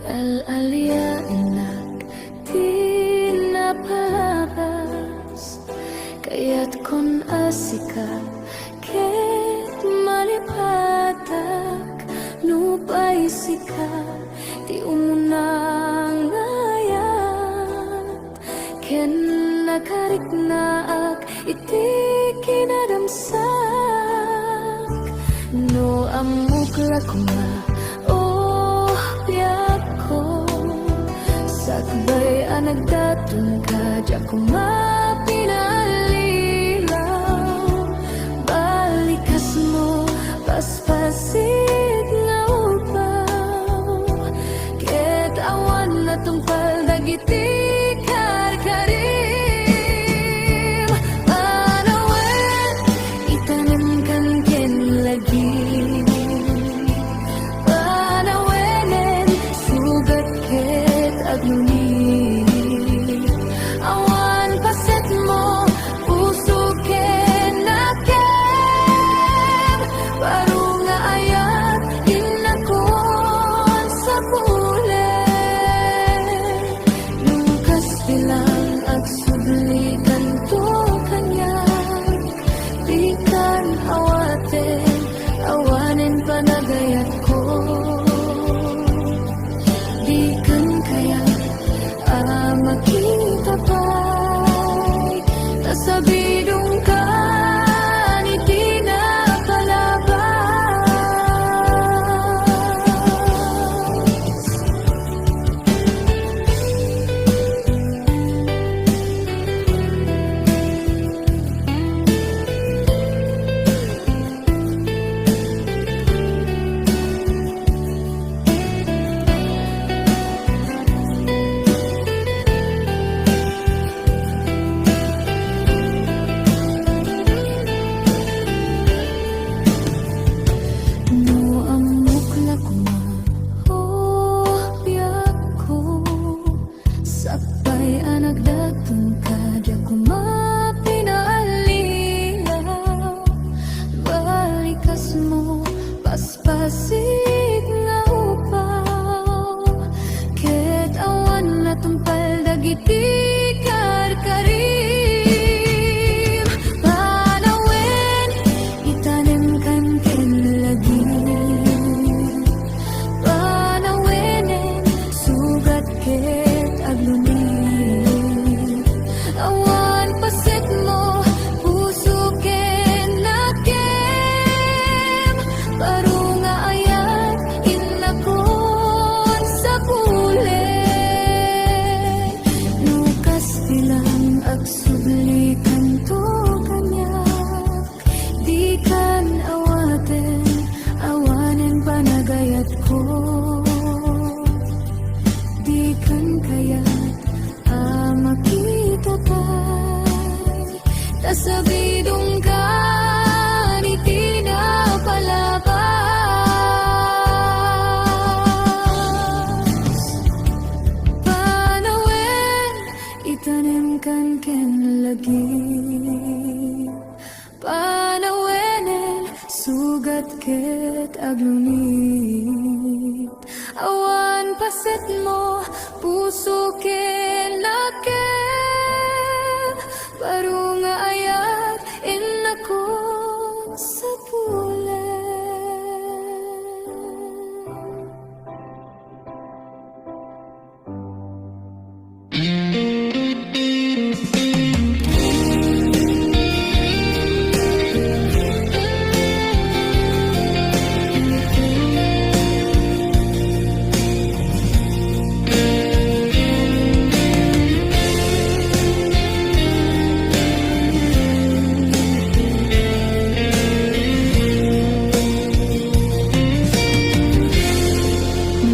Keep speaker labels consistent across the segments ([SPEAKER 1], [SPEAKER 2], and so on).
[SPEAKER 1] Al-alya inak di napalabas kaya't kon asika ket malipatak nupay sika ti umunang ngayat ken nakarik naak iti kinadamsak no amukla kuma sakbay anagdatun ka di ako mapinalilaw balikas mo paspasit nga upaw ket awan na tungpal dagiti karkarim panawen itanem kan ken lagi panawenen sugat ket aglunit awan paset mo puso ken nakem baru nga ayat inakon sa pule lukas bilang agsublikan to kanyak di kan awaten awanen panagayat ko di kan kaya makita pa'y nasabidong ka ni di na palabas. Sakbay anagdatun ka di ako mapinalilaw balikas mo paspasit nga upaw ket awan na tungpal dagiti karkarim panawen itanem kan ken lagi panawenen sugat ket aglunit awan paset mo puso ken nakem baru nga ayat inakon sa pule lukas bilang agsublikan to kanyak di kan awaten awanen panagayat ko di kan kayat makita pa'y tasabidong ka ni di na palabas panawen itanem kan ken lagi panawenen sugat ket aglunit awan paset mo puso ken nakem baru nga ayat inakon sa pule.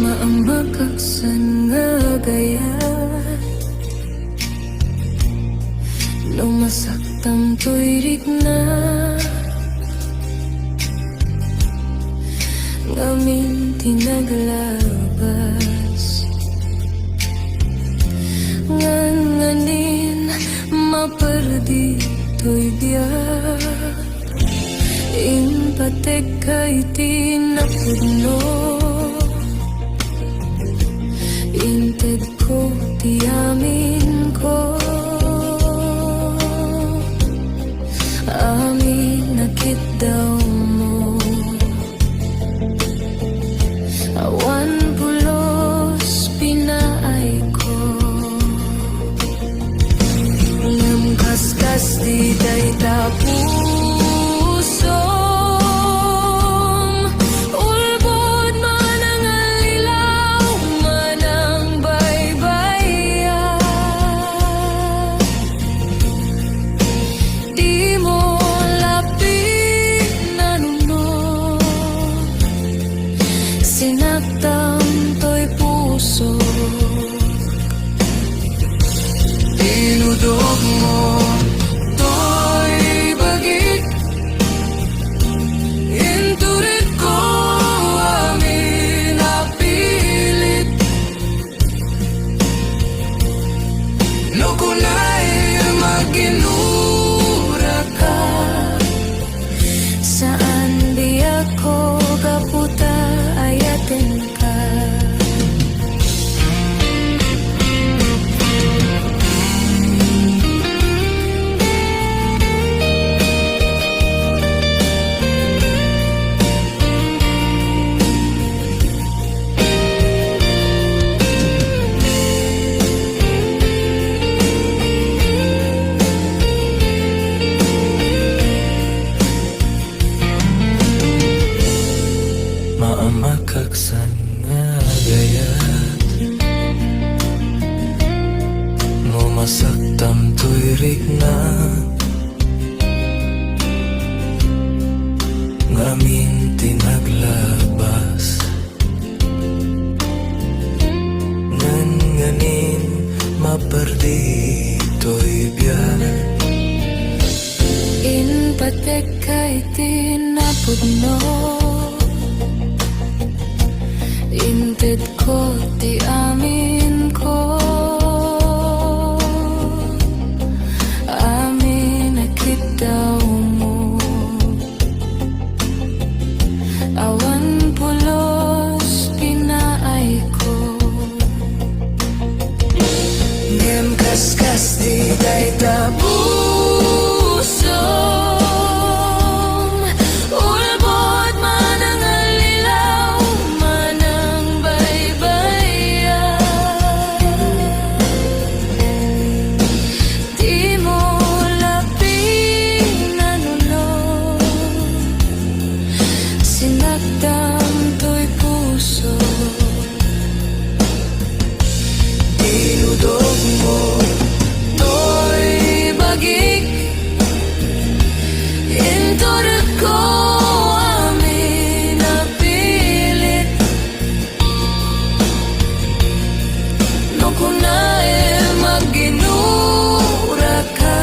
[SPEAKER 1] Maambak aksan nga gaya Masaktan tuirik na ngamin tinaglabas nganganin maperdi to'y biyak impatek kay tinapudno inted ko tiamin ko amin nakit daw mo awan pulos pinaay ko ngamkaskas di day tapusom ulbod man ang alilaw man ang baybayan di mo lapit na nuno sinaktan to'y puso tinudog mo to'y bagit inturit ko amin napilit no kunay maginura ka saan di ako kaputa ayatin ka maamakaksan nga gayat no masaktam tuirik na ngamin tinaglabas nganganin maperdi to'y biyan inpatek kay tinapudno inted ko ti amin ko amin nakit daw mo awan pulos pinaay ko ngem kaskas di day tapusom ulbod man ang alilaw man ang baybayan di mo lapit na nuno sinaktan to'y puso tinudog mo to'y bagik inturit ko amin napilit no kunay maginura ka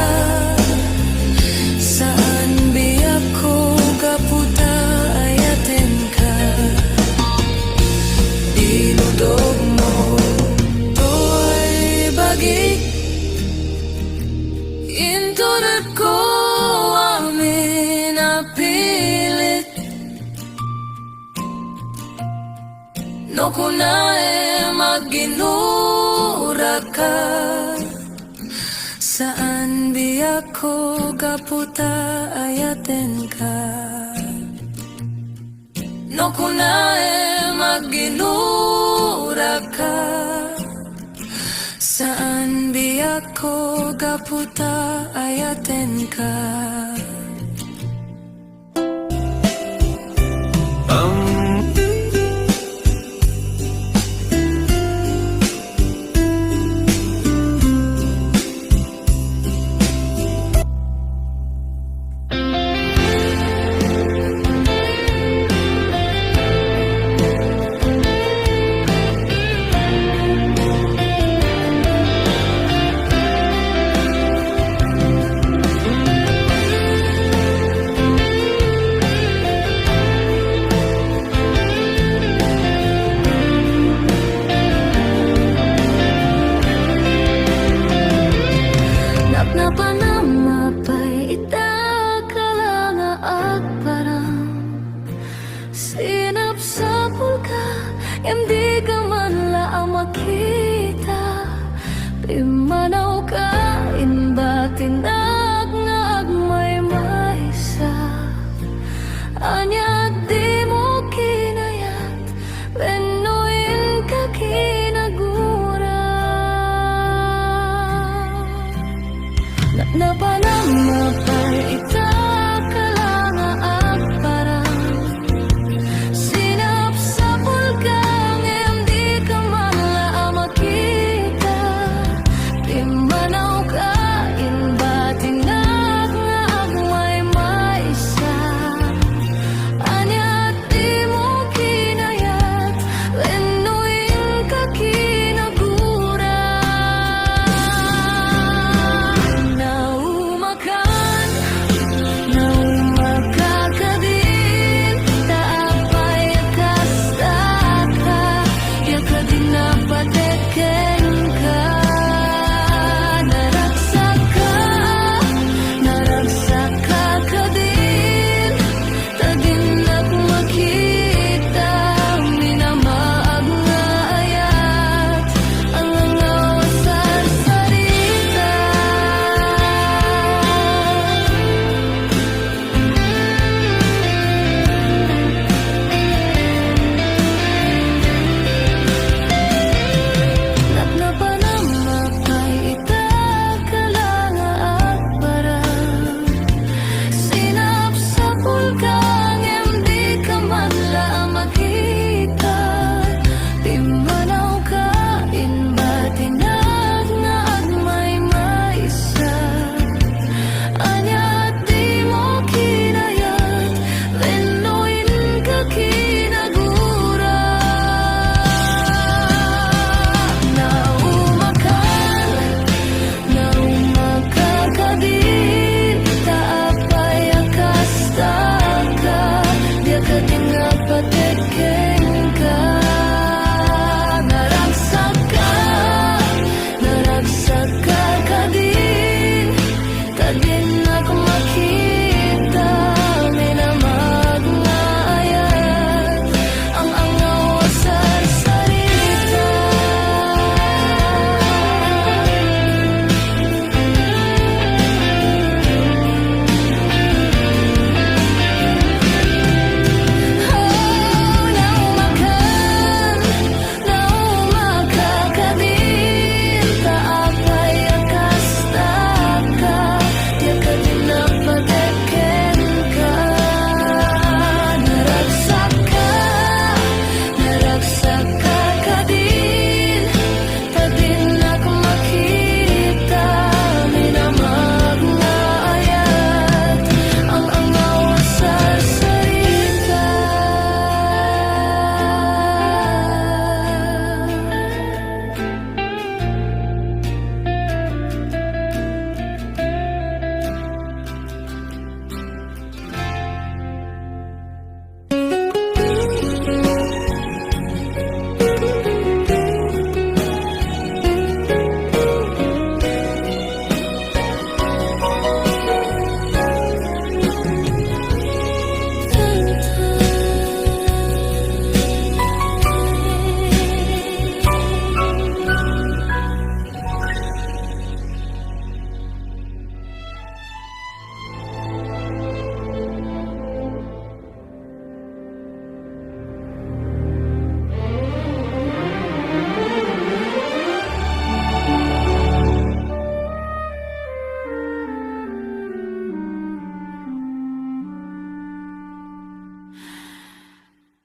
[SPEAKER 1] saan biyak ko kaputa ayatin ka tinudog mo to'y bagik inturit ko amin napilit no kunay maginura ka saan biyak ko kaputa ayatin ka no kunay maginura ka saan biyak ko kaputa ayatin ka Imanaw ka, inbatinag nga agmay maysa. Anya di mo kinayat, benuin ka kinagura. Napanamapar ita kalanga at parang sinap sa pulgang di ka mala makita. Imanaw ka, inbatinag nga agmay maysa. Anya di mo kinayat, benuin ka kinagura. Naumakakadin, taapay akasta ka, yaka din napateken ka. Naragsak ka din, tagin at makita. Minamaag nga ayat, ang angaw sa sarita. Napanamapay ita kalanga at parang sinap sa pulgang di ka madla makita. Imanaw ka, inbatinag nga agmay maysa. Anya di mo kinayat, benuin ka kinagura. Naumakakadin, taapay akasta ka, yaka din napateken ka. Naragsak ka din, tagin ako makita. Minamag nga ayat, ang angaw sa sarita. Naumakakadin, taapay akasta ka, yaka din napateken ka. Naragsak ka din, tagin ako makita. Minamag nga ayat, ang angaw sa sarita.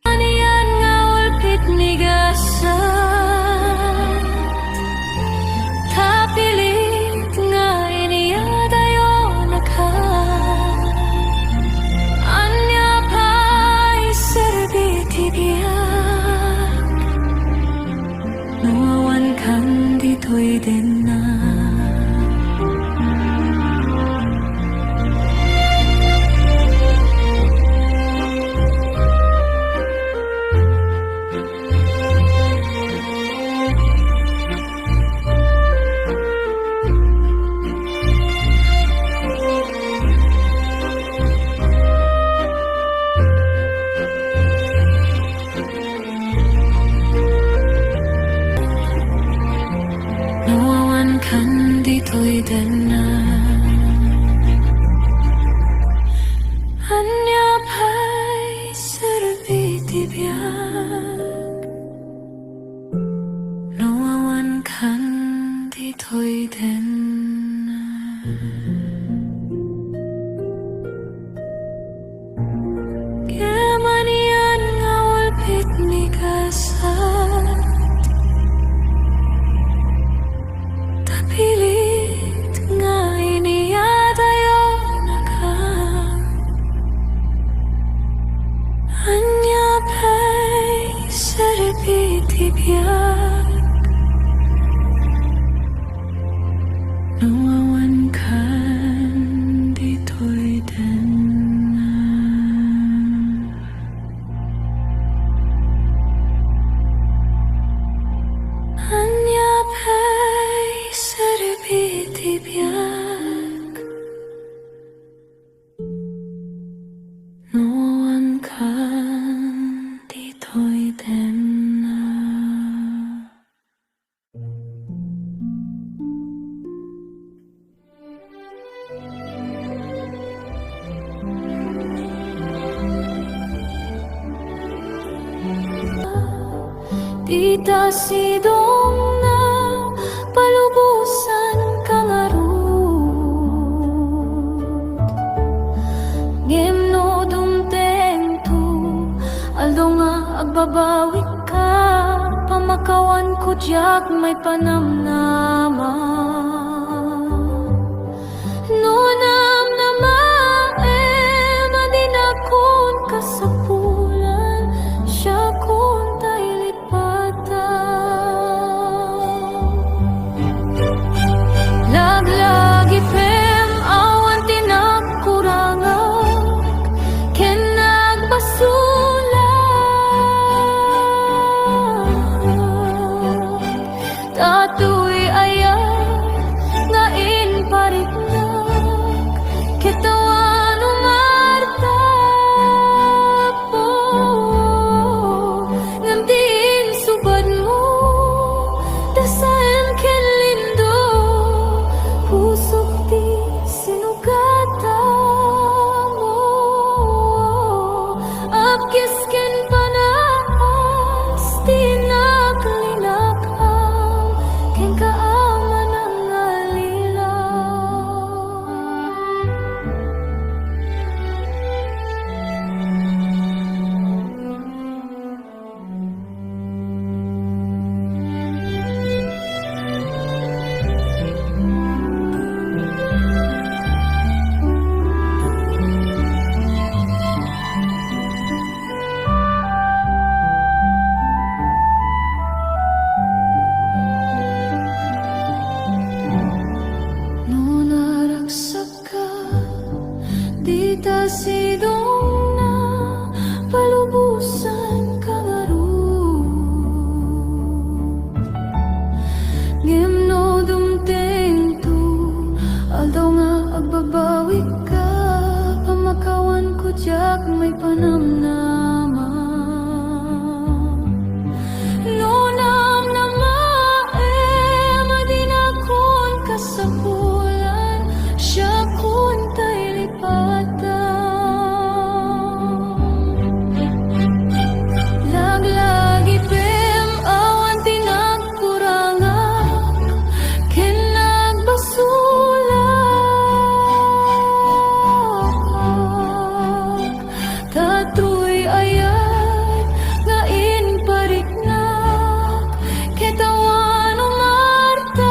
[SPEAKER 1] Aniyan nga ulpit migasa, tapilit nga iniyadayo naka. Anya pa'y serbitibiyak, nuawan kan dito'y din na. No dito'y dana. Anyapay serbi biyak Nuawan kan dito'y dana. Kemanian ngawal pitni kasat Tapilit nga iniyadayo naka Anyapay serbi biyak Nuawan kan dito'y dana. Anyapay serbi biyak Nuawan kan dito'y dana. Tita sidong na palubusan kangarut Ngem no dumteng tu aldo nga agbabawik ka Pamakawan ko diyak may panamnama Nunam nama madinakon kasapulan Siya kun tayo Laglagi fem awan tinakurangak Ken nagpasulat Tatoy ayat nga inpariknak Kitawan umartap po Ngamtiin subad mo Dasayan ken lindo Pusok di sinugatan mo Apkis ken panas di naklinakaw Ken kaaman ang alilaw Tita sidong na palubusan kangarut Ngem no dumteng tu aldaw nga agbabawik ka Pamakawan ko diyak may panamnama Nunam nama madinakon kasapulan Siya kun tayo Laglagi pem awan tinakurangak Ken nagpasulat Tatoy ayat nga inpariknak Kitawan umartap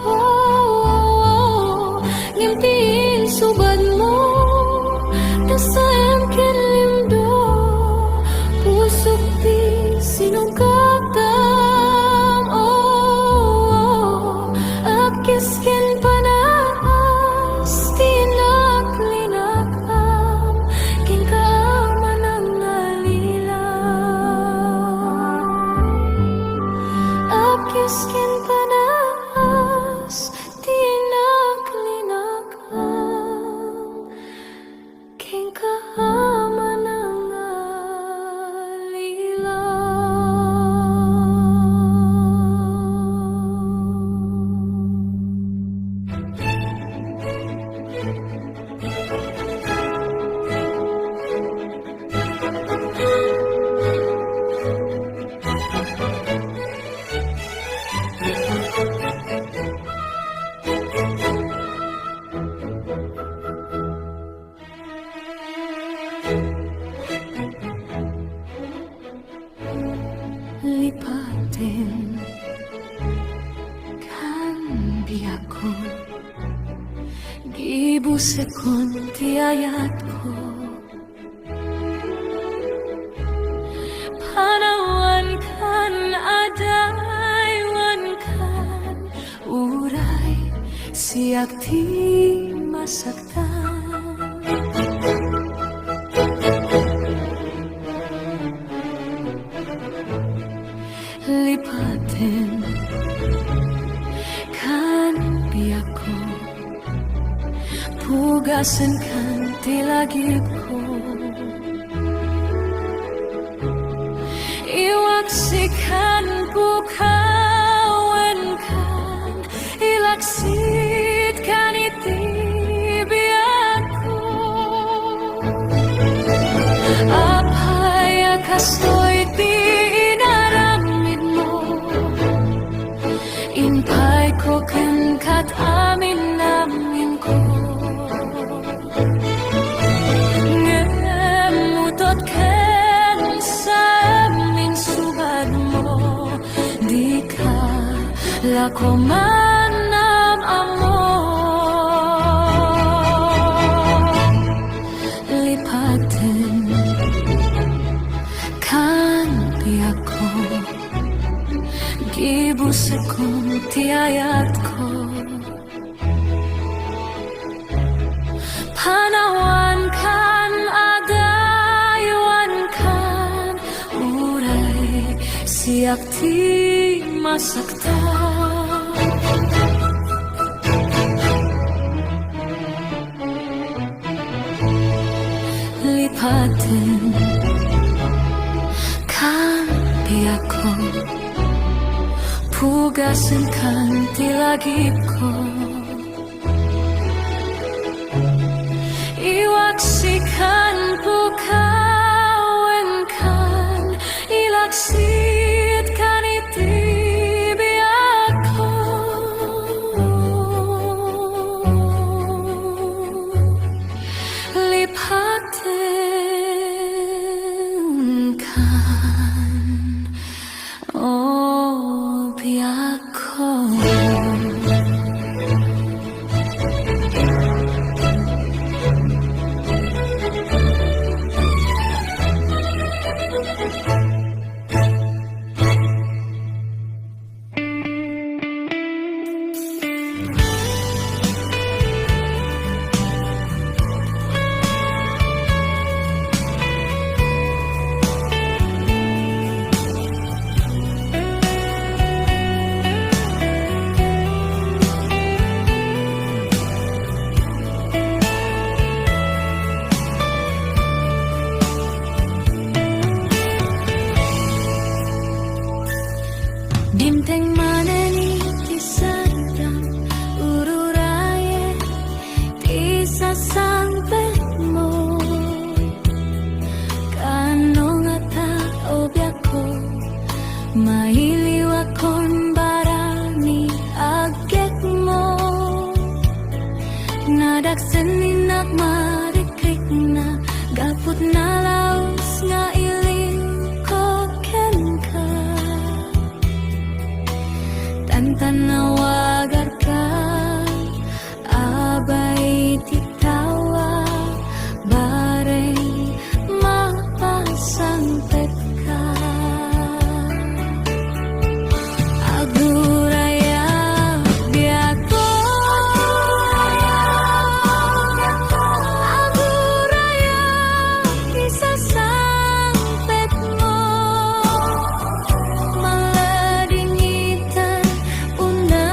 [SPEAKER 1] po Ngimtiin subad mo Dasayan ken lindo Pusok di sinugatan Apkis ken panas di naklinakam Ken kaaman ang alilaw Apkis ken panas di naklinakam Ken kaaman ang alilaw biakon gibusekon ti ayatko panawan kan adaywan kan uray siak ti masaktan lipatin kan biakko pugasan kan tilagipko iwaksikan pukawan kan ilaksit kan iti biakko apaya kastoy ti inaramid mo inpay ko kan kat amin namin ko ngemutot kan sa amin subad mo di ka lako manam amo lipatin kan biakko gibusekon ti ayatko panawan kan adaywan kan uray siak ti masaktan lipatin kan biakko pugasan kan tilagipko iwaksikan pukawan kan ilaksit kan iti biakko lipatin kan oh biakko Dimteng maneni tisadang ururaye tisa sampemo kanong ata obyako mailiwakon barani agek mo nadaksenin marikrik na gaput na laos nga iling ko kenka tanawagar ka abay titawa bareng mapasangpet ka aguraya biako aguraya kisah sangpet mo maladingitan una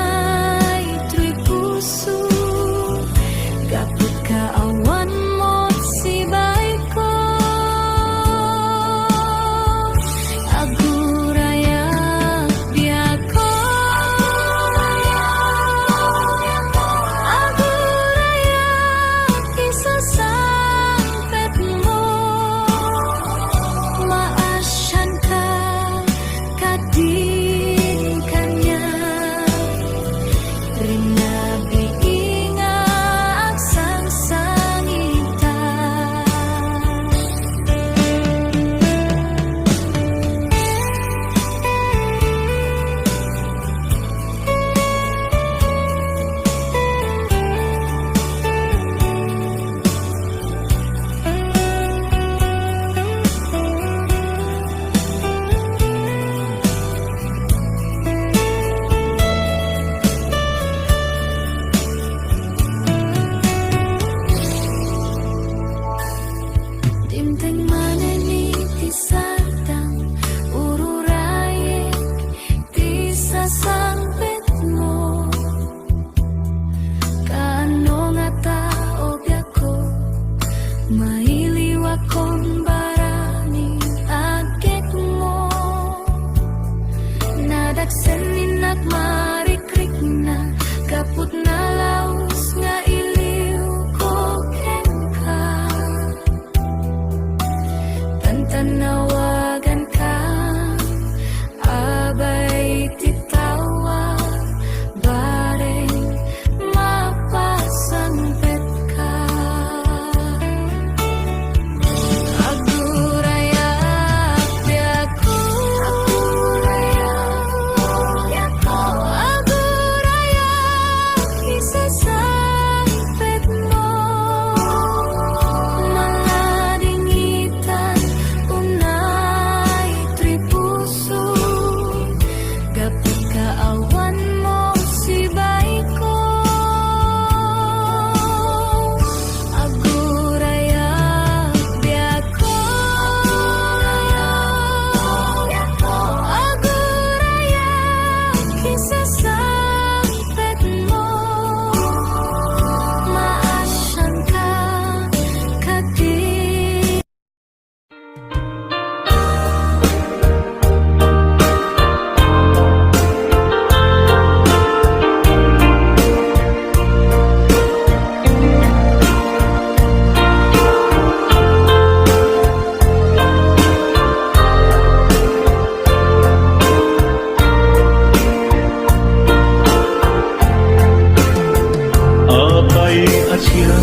[SPEAKER 2] asya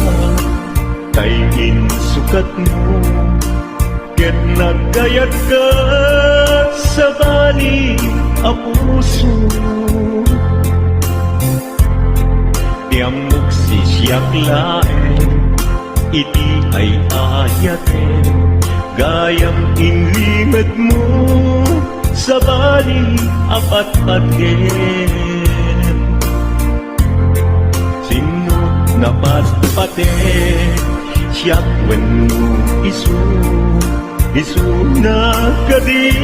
[SPEAKER 2] kay insukat mo, ket nagkayat ka sa bali a puso. Tiamok si siyak laeng, iti ay ayaten, gayam inlimet mo sa bali apat-paten. Sinot na patpaten, siyak wenno isu na kadi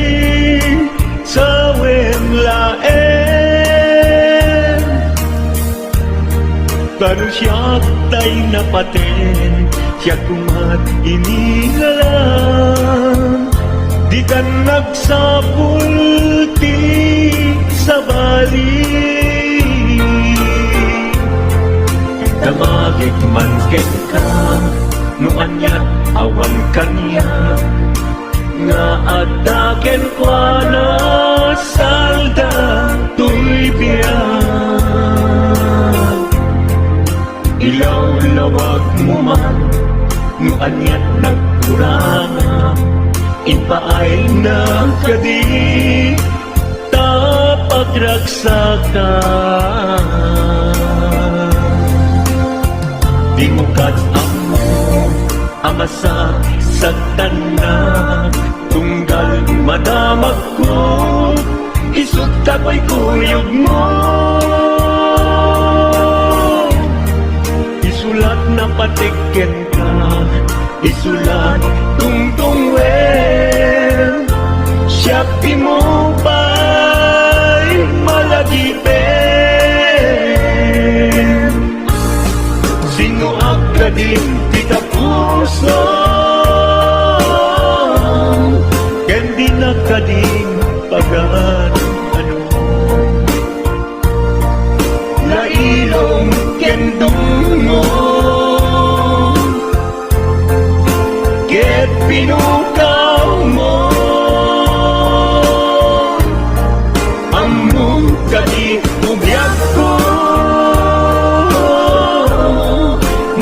[SPEAKER 2] sa wen laen. Kanu siyak tay napaten, siyak kumat inilalang, di kan nagsapul ti sa bali. Damagik man ket ka, no anyat awan kanya, nga adaken kwa na salda tuy biyak. Ilaw-lawag mo man, no anyat nagkuranga, ipaay na kadi tapagragsakan. Di mo amo amasak sa tanan, tunggal madamag ko, isut tako'y kuyog mo. Isulat na patiken ka, isulat tungtung wen, siya mo ba'y malagipen. Sino agkadim kita puso, ken di nakadim pagan ano. Lailong ken dungo, ket pinukaw mo, among kadi ubyak ko,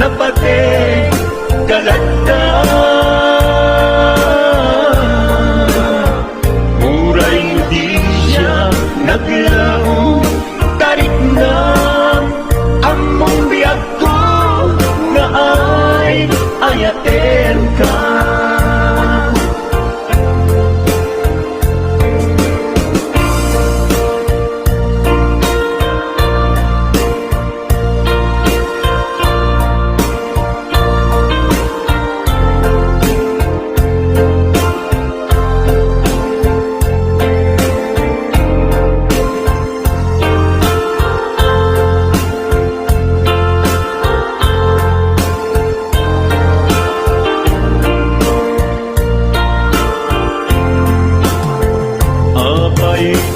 [SPEAKER 2] napate kalagda. Muray mo di siya naglaw, tarik na among biyak ko, nga ay ayaten ka.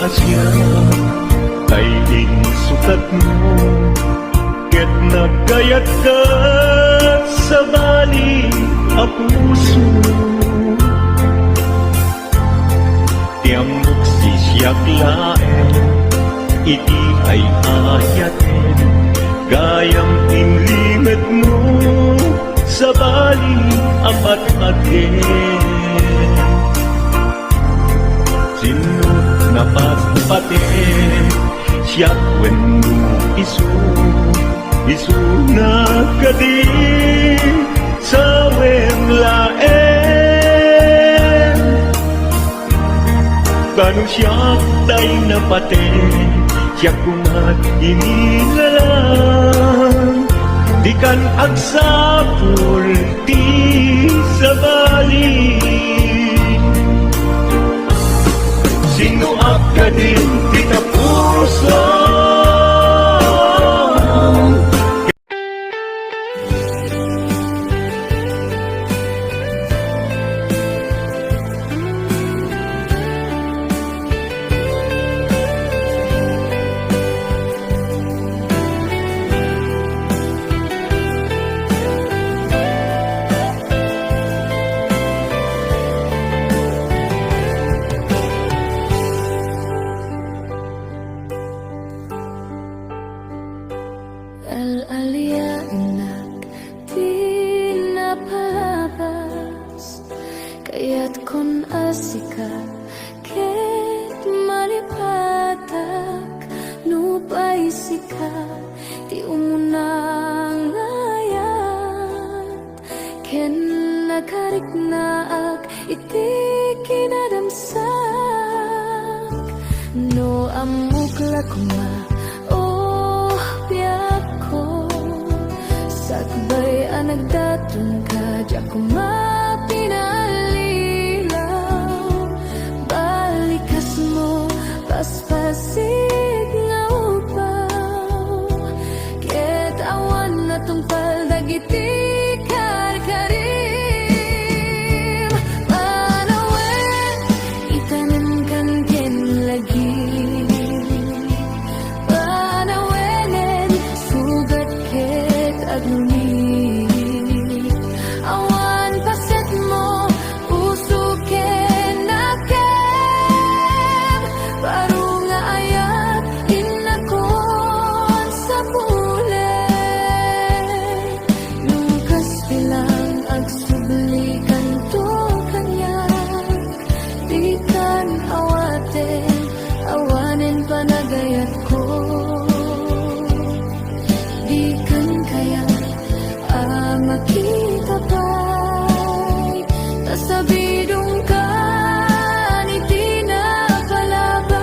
[SPEAKER 2] Asya kay insukat mo, ket nagkayat ka sa bali a puso. Tiamok si siyak laeng, iti ay ayaten, gayam inlimet mo sa bali apat-paten. Sinot na patpaten, siyak wenno isu na kadi sa wen laen. Kanu siyak tay napaten, siyak kumat inilalang, di kan agsapul ti sa bali. Sino agkadim kita puso,
[SPEAKER 1] sika ti umunang ayat ken nakarik naak iti kinadamsak no amukla kuma oh biyak ko sakbay anagdatong ka di ako mapinalilaw balikas mo paspasig nga upaw ket awan na tungpal dagiti karkarim panawen itanem kan ken lagi panawenen sugat ket agluni awan paset mo puso ken nakem baru nga ayat inakon sa pulen lukas bilang agsublikan to kanyak di kan awaten awanen panagayat ko di kan kaya makita pa'y tasabidong ka ni di na palabas.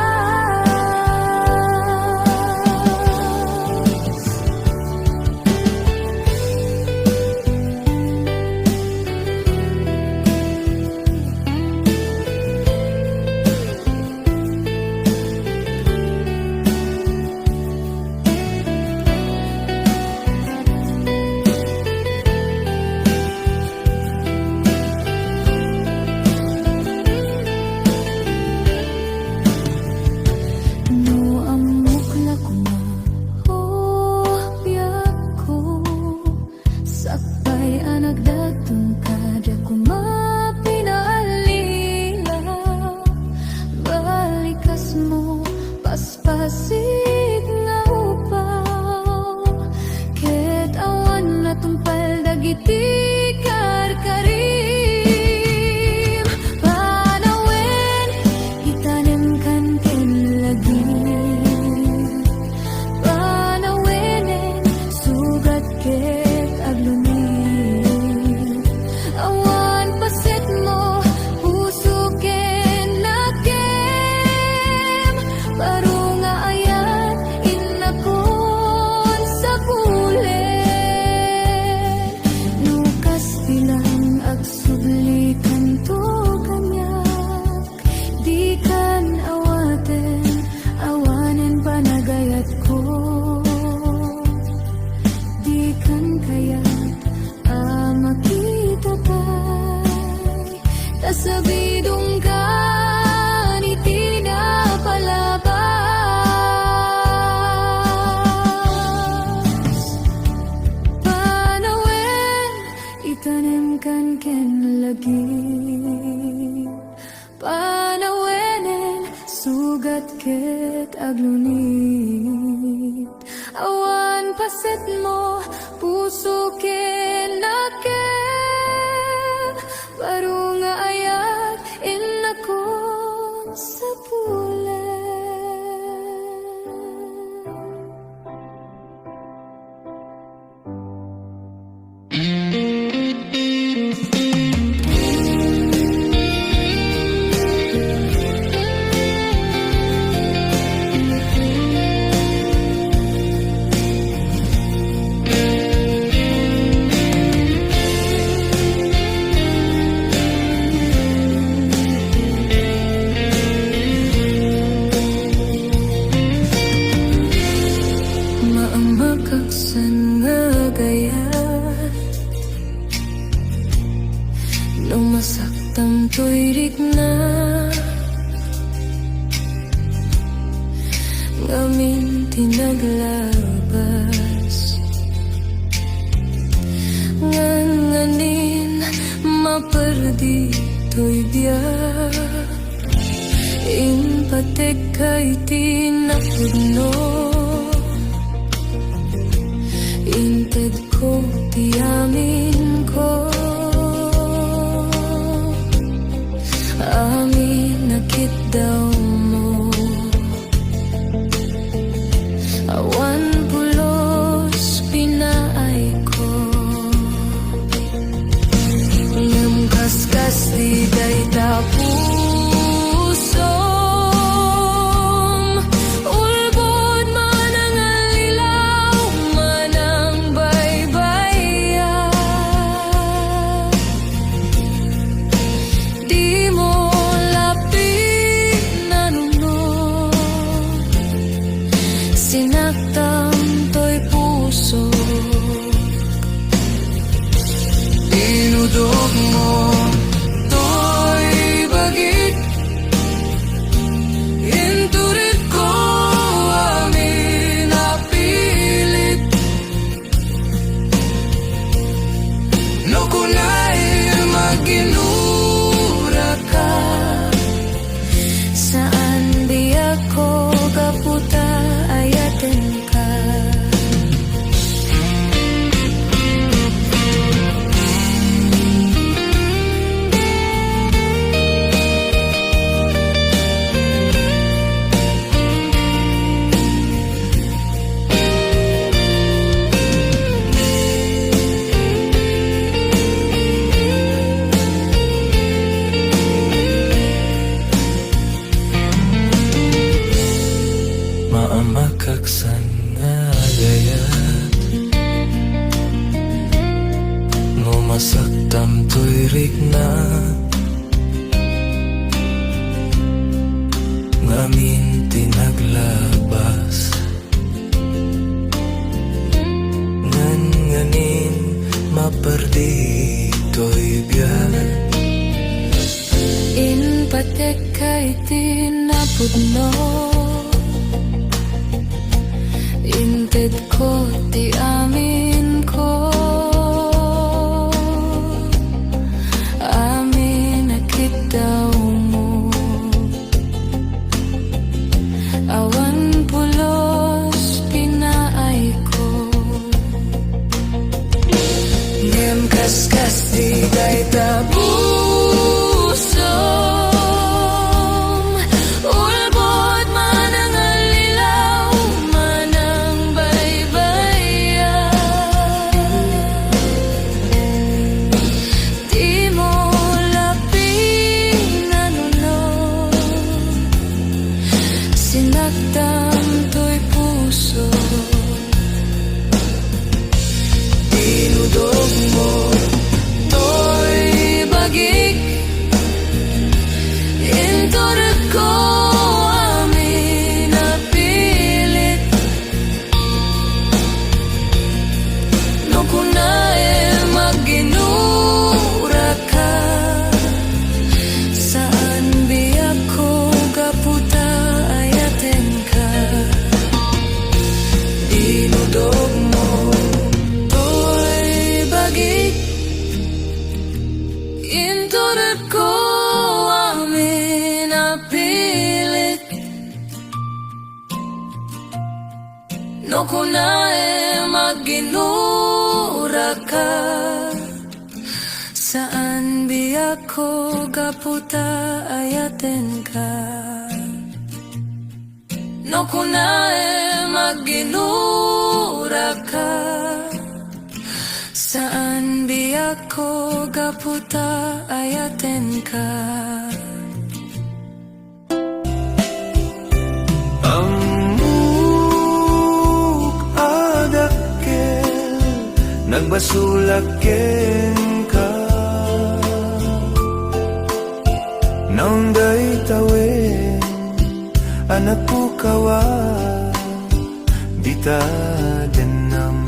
[SPEAKER 1] No amukla kuma oh biyak ko sakbay anagdatong ka di ako mapinalilaw balikas mo paspasig nga upaw ket awan na tungpal dagiti karkarim panawen itanem kan ken lagi panawenen sugat ket agluni awan paset mo puso ken nakem baru nga ayat inakon sa pulen lukas bilang agsublikan to kanyak di kan awaten awanen panagayat ko di kan kayat makita pa'y tasabidong ka ni di na palabas panawen itanem kan ken lagi panawenen sugat ket aglunit awan paset mo puso ken nakem baru nga ayat inakon sa pulen. Maamakaksan nga gayat nung masaktan to'y rikna ngamin tinaglabas nganganin maperdi to'y biyak impatek kay tinapudno inted ko tiyamin ko amin nakit daw mo awan sinaktan to'y puso.
[SPEAKER 3] Dinudog mo to'y bagit, inturit ko amin napilit. No kunay maginura ka,
[SPEAKER 1] Saan di ako kaputa ayaten ka.
[SPEAKER 3] maamakaksan nga gayat, no masaktam to'y rikna, ngamin tinaglabas, nganin maperdi to'y biyat.
[SPEAKER 1] In patek kay tinapudno, inted ko ti amin ko. Amin nakitaw mo, awan pulos pinaay ko.
[SPEAKER 3] Ngem kaskas di day
[SPEAKER 1] Pusom, ulbot man ang alilaw, man ang baybayan. Di mo laping nanunod, sinaktan to'y puso.
[SPEAKER 3] dinudog mo
[SPEAKER 1] To'y bagik, inturot ko amin napilit. No kunay maginura ka, saan biyak ko kaputa ayaten ka.
[SPEAKER 3] dinudog mo
[SPEAKER 1] To'y bagik, inturot ko amin napilit. No kunay maginura ka, saan biyak ko kaputa ayaten ka. No kunay maginura ka, saan biyak ko kaputa ayaten ka.
[SPEAKER 3] Amuk adakkel nagbasulaken ka, naong day tawen anak ko kawa bita denam.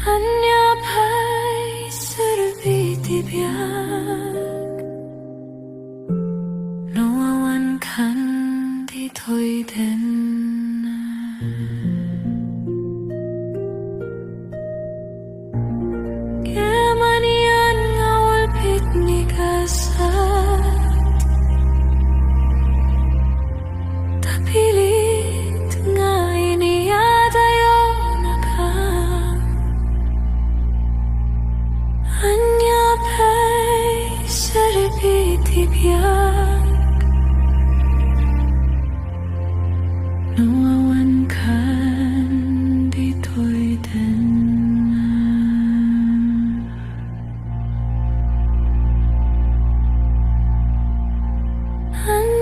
[SPEAKER 1] Anyapay serbi biak Nuawan kan ditoy den Kemanian ngawal pitni kasat Tapilit nga iniyadayo nakam Anyapay serbi biak Nuawan kan ditoy den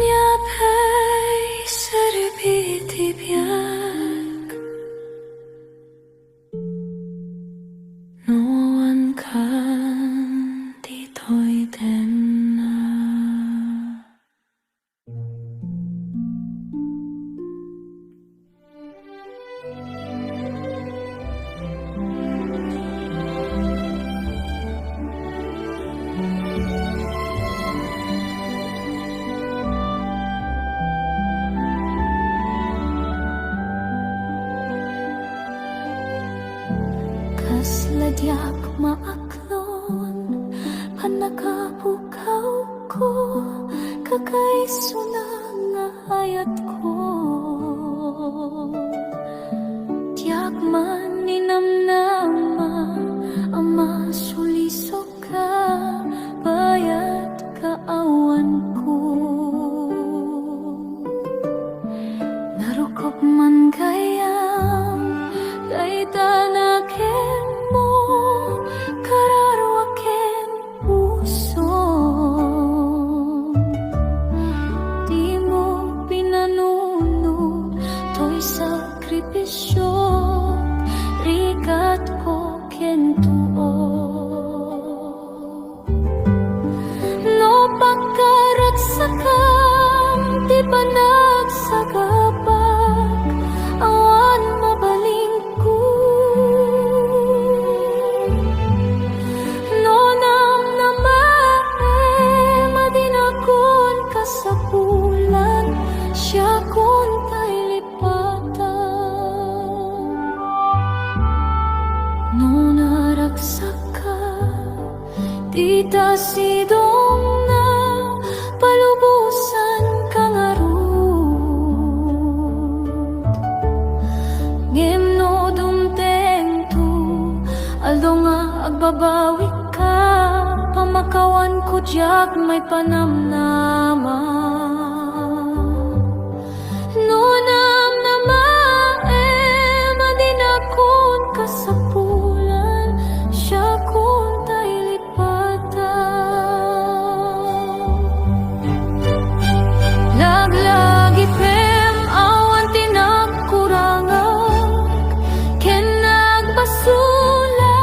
[SPEAKER 1] Anyapay serbi biak Nuawan kan ditoy den Kasladyak maaklon Panakapukaw ko Kakaiso na nga hayat ko Tiyak man ninamnama Ama suliso ka Bayat kaawan ko Narukop man kayam Kay tanakin mo Kararwakin puso Di mo pinanuno To'y sakripisyo Rikat ko kentuo No pagkaragsakam Di ba nagsagabag Awan mabaling ko No nam namae Madinakon kasapulan Siya kun tay lipatan No naragsak ka Di ta sidong na Palubusan kang arut Ngimno dumteng tu Aldo nga agbabawi ka Pamakawan ko diyak may panamnama No nam namae Madinakon kasapulan Siya kun tay lipatan Laglagi pem awan tinagkurangan Ken nagbasulan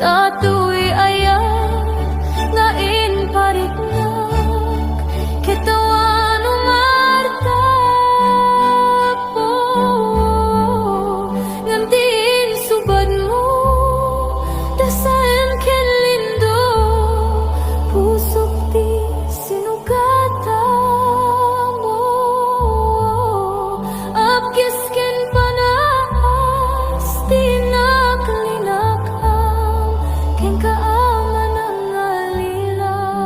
[SPEAKER 1] Tatoy ayat nga inpariknak Kitawan umarta po Ngantiin subad mo Dasayan ken lindo Pusok di sinugata mo Apkis ken panas Di naklinakaw Ken kaaman ang alilaw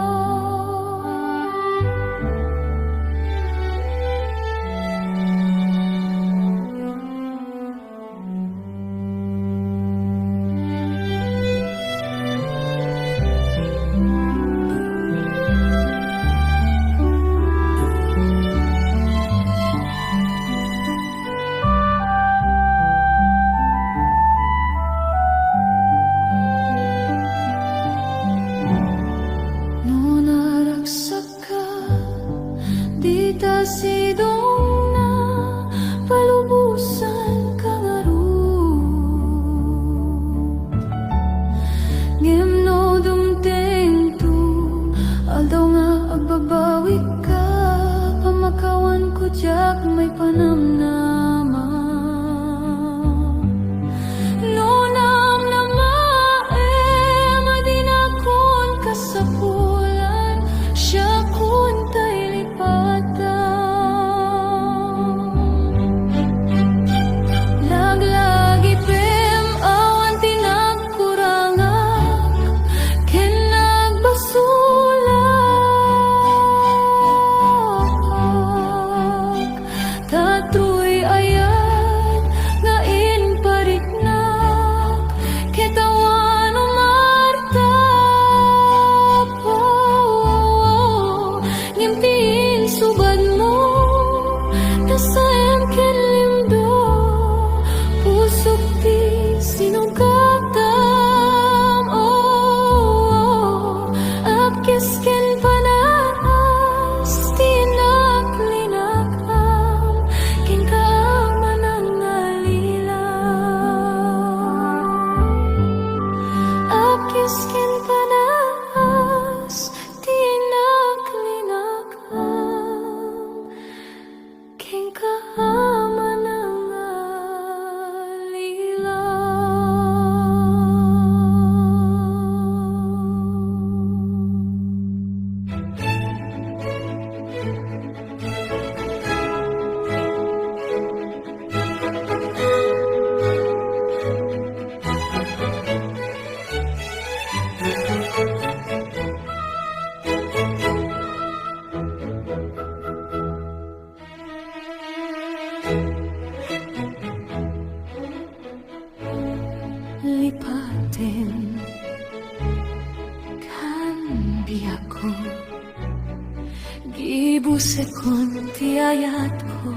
[SPEAKER 1] sekon tiayatku,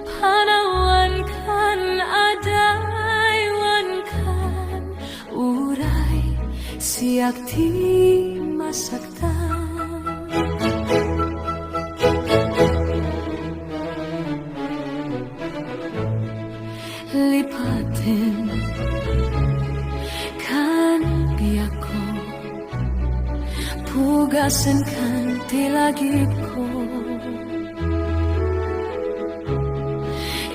[SPEAKER 1] panawankan adaywankan uray siak ti masaktan. Lipatin kan biak ko, pugasan kan tilagip ko,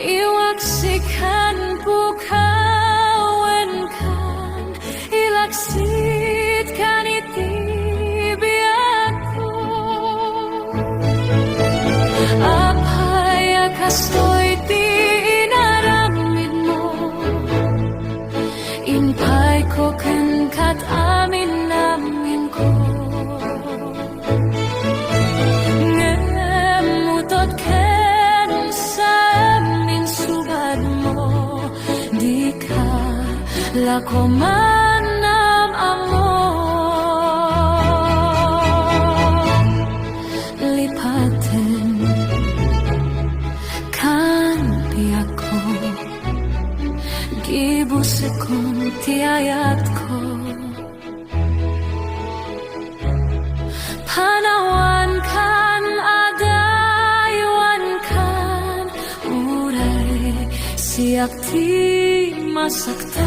[SPEAKER 1] iwaksikan pukawen kan, ilaksit kan itibiak ko, apaya kastoy ti inaramid mo, inpay ko kan kat amin namin ko. Ngemutot ken sa amin subad mo, di ka lako manam amo. Lipatin kan piyak ko, gibusekon tiayat ko, panawankan adaywankan uray siak ti masaktan.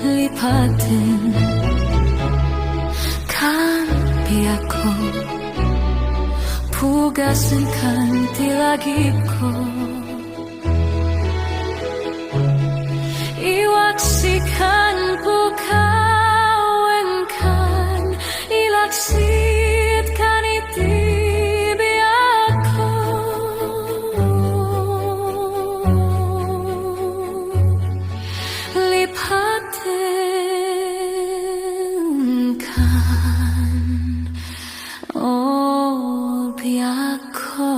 [SPEAKER 1] Lipatin kan piyak ko, pugasan kan tilagip ko, iwaksikan pukawen kan, ilaksit kan itibiak ko. Lipatin kan biak ko.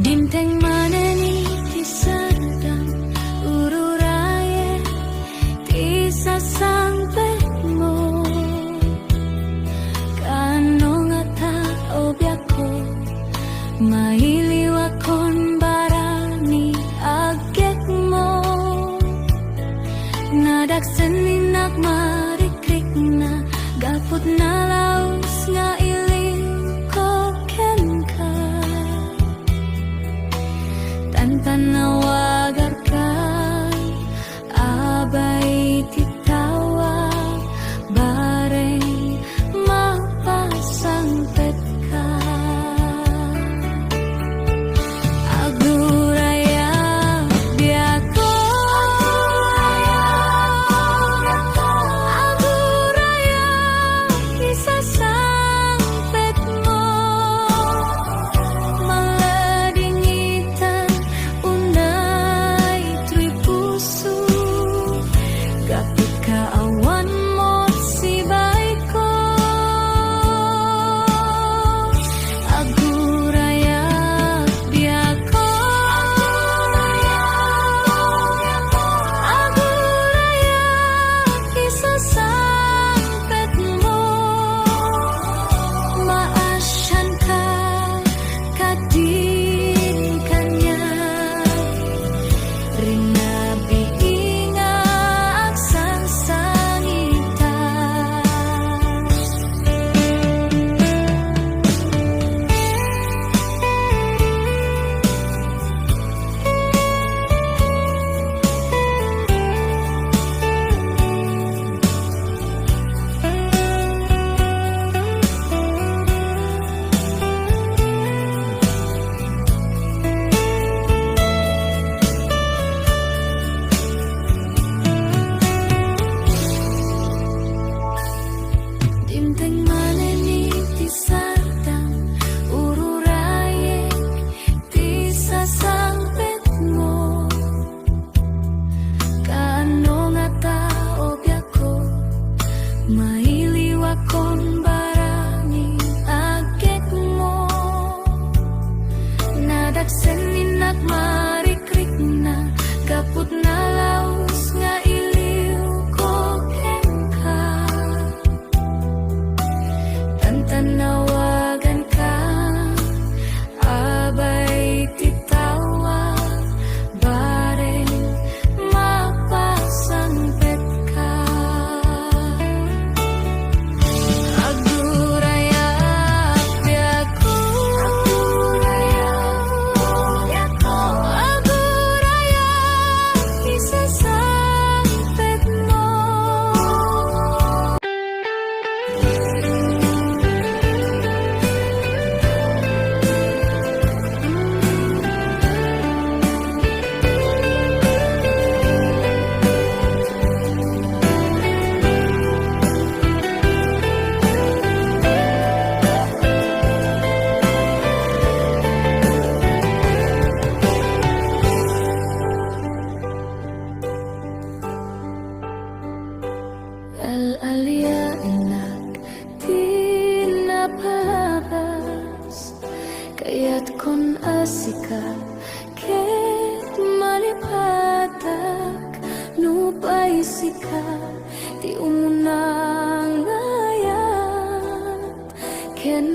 [SPEAKER 1] Dinteng maneni tisadang ururaye tisa sampemo, kano ngata obyako mailiwakon barani agekmo, nadaksenin marikrik na gaput na laus nga iling ko kenka, tanawagarkan abay titawag bareng mapasangpet ka. Aguraya biako, aguraya isasangpet mo, maladingitan una Benteng maneni ti sartang ururayek ti sasampet mo. Kaano nga tao biyako mailiw akong barangin agket mo. Nadagsen ninak marikrik na kaput na laos nga iliw ko kenka. Tantanawagan ka abay titawa bareng mapasangpet ka. Agurayak biyako, agurayak isasangpet mo. Al-alia enak di napalabas kaya't kon asika ket malipatak nupay sika ti umunang ayat ken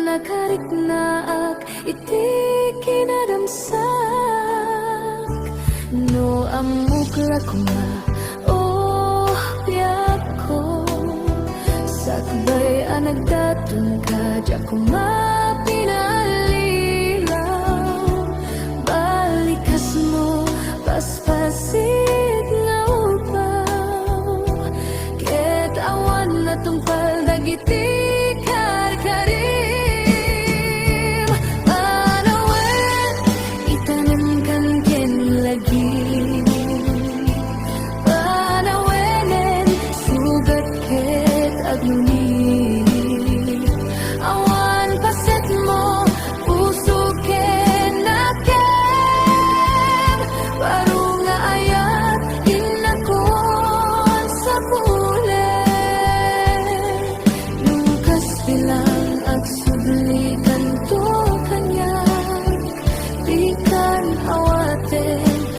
[SPEAKER 1] nakarik na ak iti kinadamsak no amukla kuma oh biyako sakbay anagdatong ka diya ko mapinalilaw balikas mo paspasit nga upaw ket awan na tungpal dagiti karkarim panawen itanem kan ken lagi panawenen sugat ket agnunit awan paset mo puso ken naken baru nga ayat inakon sa pulen lukas bilang